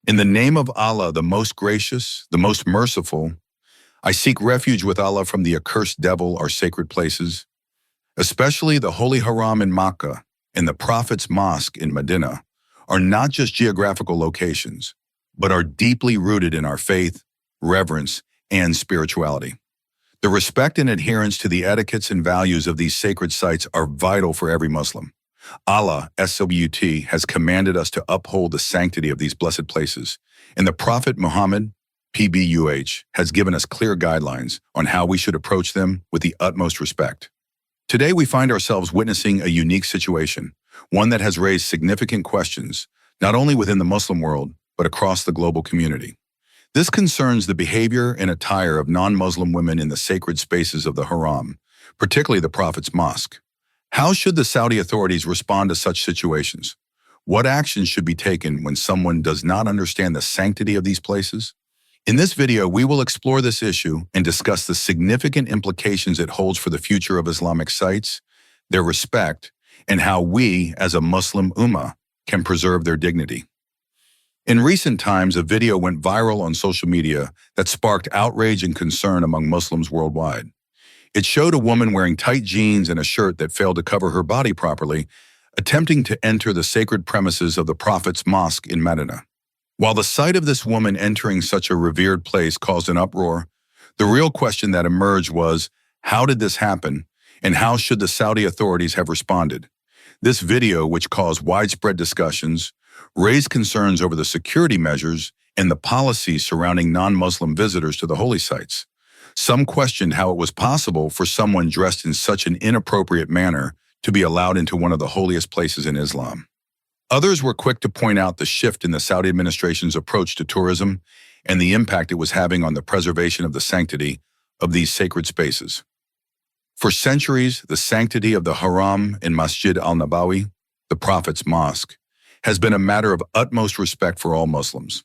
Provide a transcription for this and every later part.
In the name of Allah, the most gracious, the most merciful, I seek refuge with Allah from the accursed devil, our sacred places, especially the Holy Haram in Makkah and the Prophet's Mosque in Medina, are not just geographical locations, but are deeply rooted in our faith, reverence, and spirituality. The respect and adherence to the etiquettes and values of these sacred sites are vital for every Muslim. Allah, SWT, has commanded us to uphold the sanctity of these blessed places, and the Prophet Muhammad, PBUH, has given us clear guidelines on how we should approach them with the utmost respect. Today we find ourselves witnessing a unique situation, one that has raised significant questions, not only within the Muslim world, but across the global community. This concerns the behavior and attire of non-Muslim women in the sacred spaces of the Haram, particularly the Prophet's Mosque. How should the Saudi authorities respond to such situations? What actions should be taken when someone does not understand the sanctity of these places? In this video, we will explore this issue and discuss the significant implications it holds for the future of Islamic sites, their respect, and how we, as a Muslim ummah, can preserve their dignity. In recent times, a video went viral on social media that sparked outrage and concern among Muslims worldwide. It showed a woman wearing tight jeans and a shirt that failed to cover her body properly, attempting to enter the sacred premises of the Prophet's Mosque in Medina. While the sight of this woman entering such a revered place caused an uproar, the real question that emerged was, how did this happen, and how should the Saudi authorities have responded? This video, which caused widespread discussions, raised concerns over the security measures and the policies surrounding non-Muslim visitors to the holy sites. Some questioned how it was possible for someone dressed in such an inappropriate manner to be allowed into one of the holiest places in Islam. Others were quick to point out the shift in the Saudi administration's approach to tourism and the impact it was having on the preservation of the sanctity of these sacred spaces. For centuries, the sanctity of the Haram and Masjid al-Nabawi, the Prophet's Mosque, has been a matter of utmost respect for all Muslims.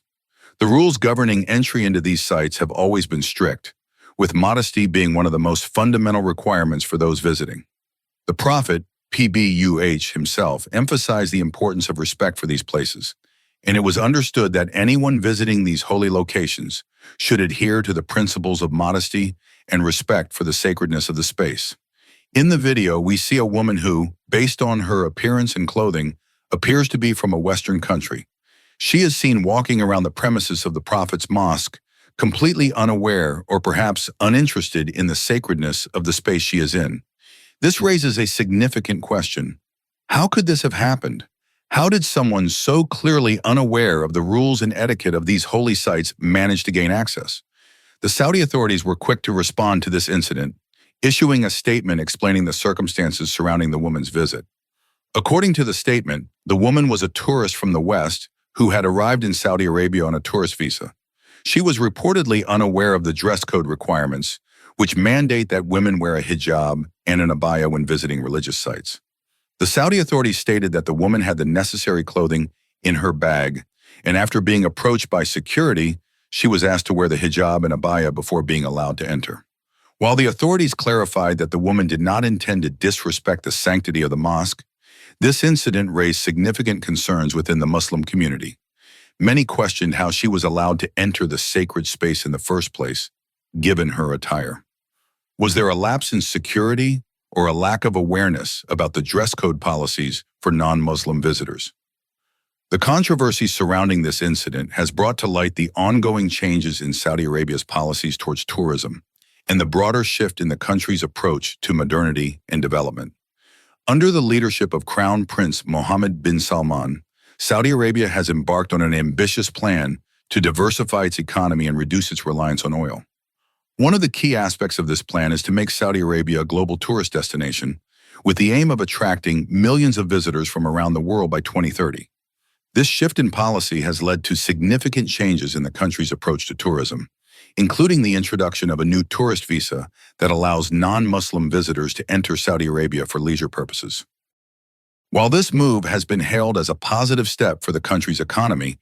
The rules governing entry into these sites have always been strict, with modesty being one of the most fundamental requirements for those visiting. The Prophet, PBUH, himself emphasized the importance of respect for these places, and it was understood that anyone visiting these holy locations should adhere to the principles of modesty and respect for the sacredness of the space. In the video, we see a woman who, based on her appearance and clothing, appears to be from a Western country. She is seen walking around the premises of the Prophet's Mosque, completely unaware or perhaps uninterested in the sacredness of the space she is in. This raises a significant question. How could this have happened? How did someone so clearly unaware of the rules and etiquette of these holy sites manage to gain access? The Saudi authorities were quick to respond to this incident, issuing a statement explaining the circumstances surrounding the woman's visit. According to the statement, the woman was a tourist from the West who had arrived in Saudi Arabia on a tourist visa. She was reportedly unaware of the dress code requirements, which mandate that women wear a hijab and an abaya when visiting religious sites. The Saudi authorities stated that the woman had the necessary clothing in her bag, and after being approached by security, she was asked to wear the hijab and abaya before being allowed to enter. While the authorities clarified that the woman did not intend to disrespect the sanctity of the mosque, this incident raised significant concerns within the Muslim community. Many questioned how she was allowed to enter the sacred space in the first place, given her attire. Was there a lapse in security or a lack of awareness about the dress code policies for non-Muslim visitors? The controversy surrounding this incident has brought to light the ongoing changes in Saudi Arabia's policies towards tourism and the broader shift in the country's approach to modernity and development. Under the leadership of Crown Prince Mohammed bin Salman, Saudi Arabia has embarked on an ambitious plan to diversify its economy and reduce its reliance on oil. One of the key aspects of this plan is to make Saudi Arabia a global tourist destination, with the aim of attracting millions of visitors from around the world by 2030. This shift in policy has led to significant changes in the country's approach to tourism, including the introduction of a new tourist visa that allows non-Muslim visitors to enter Saudi Arabia for leisure purposes. While this move has been hailed as a positive step for the country's economy,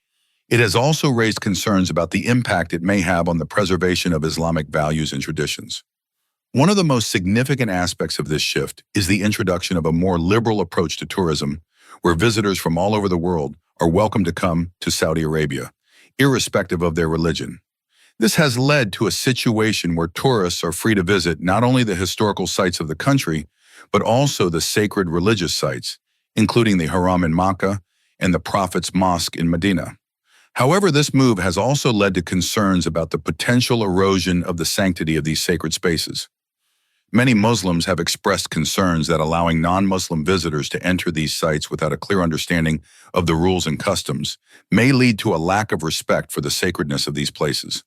it has also raised concerns about the impact it may have on the preservation of Islamic values and traditions. One of the most significant aspects of this shift is the introduction of a more liberal approach to tourism, where visitors from all over the world are welcome to come to Saudi Arabia, irrespective of their religion. This has led to a situation where tourists are free to visit not only the historical sites of the country, but also the sacred religious sites, including the Haram in Makkah and the Prophet's Mosque in Medina. However, this move has also led to concerns about the potential erosion of the sanctity of these sacred spaces. Many Muslims have expressed concerns that allowing non-Muslim visitors to enter these sites without a clear understanding of the rules and customs may lead to a lack of respect for the sacredness of these places.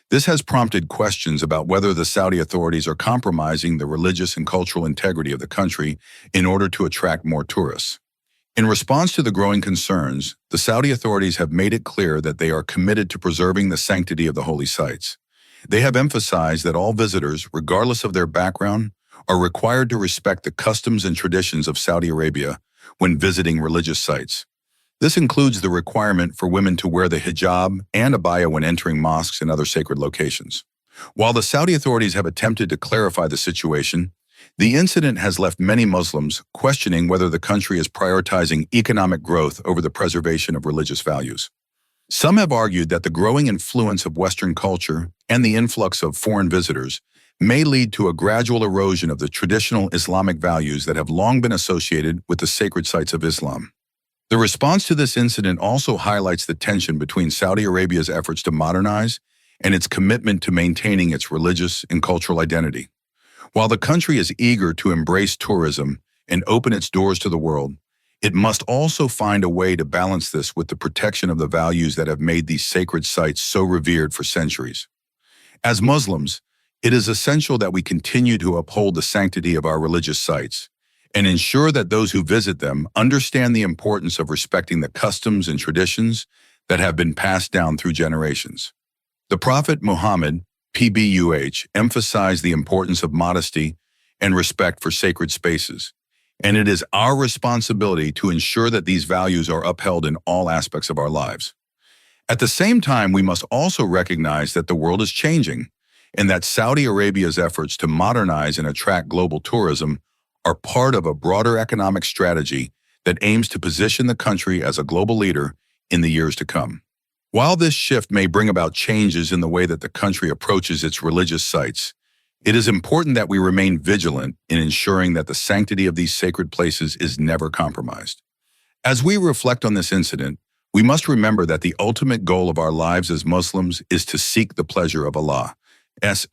This has prompted questions about whether the Saudi authorities are compromising the religious and cultural integrity of the country in order to attract more tourists. In response to the growing concerns, the Saudi authorities have made it clear that they are committed to preserving the sanctity of the holy sites. They have emphasized that all visitors, regardless of their background, are required to respect the customs and traditions of Saudi Arabia when visiting religious sites. This includes the requirement for women to wear the hijab and abaya when entering mosques and other sacred locations. While the Saudi authorities have attempted to clarify the situation, the incident has left many Muslims questioning whether the country is prioritizing economic growth over the preservation of religious values. Some have argued that the growing influence of Western culture and the influx of foreign visitors may lead to a gradual erosion of the traditional Islamic values that have long been associated with the sacred sites of Islam. The response to this incident also highlights the tension between Saudi Arabia's efforts to modernize and its commitment to maintaining its religious and cultural identity. While the country is eager to embrace tourism and open its doors to the world, it must also find a way to balance this with the protection of the values that have made these sacred sites so revered for centuries. As Muslims, it is essential that we continue to uphold the sanctity of our religious sites and ensure that those who visit them understand the importance of respecting the customs and traditions that have been passed down through generations. The Prophet Muhammad, PBUH, emphasized the importance of modesty and respect for sacred spaces, and it is our responsibility to ensure that these values are upheld in all aspects of our lives. At the same time, we must also recognize that the world is changing and that Saudi Arabia's efforts to modernize and attract global tourism are part of a broader economic strategy that aims to position the country as a global leader in the years to come. While this shift may bring about changes in the way that the country approaches its religious sites, it is important that we remain vigilant in ensuring that the sanctity of these sacred places is never compromised. As we reflect on this incident, we must remember that the ultimate goal of our lives as Muslims is to seek the pleasure of Allah. It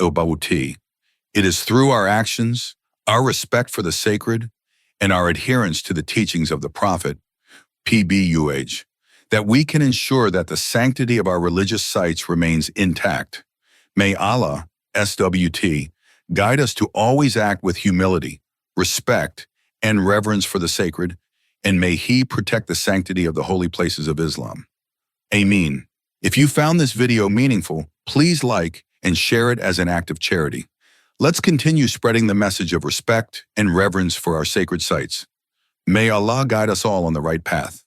is through our actions, our respect for the sacred, and our adherence to the teachings of the Prophet, PBUH, that we can ensure that the sanctity of our religious sites remains intact. May Allah, SWT, guide us to always act with humility, respect, and reverence for the sacred, and may He protect the sanctity of the holy places of Islam. Ameen. If you found this video meaningful, please like and share it as an act of charity. Let's continue spreading the message of respect and reverence for our sacred sites. May Allah guide us all on the right path.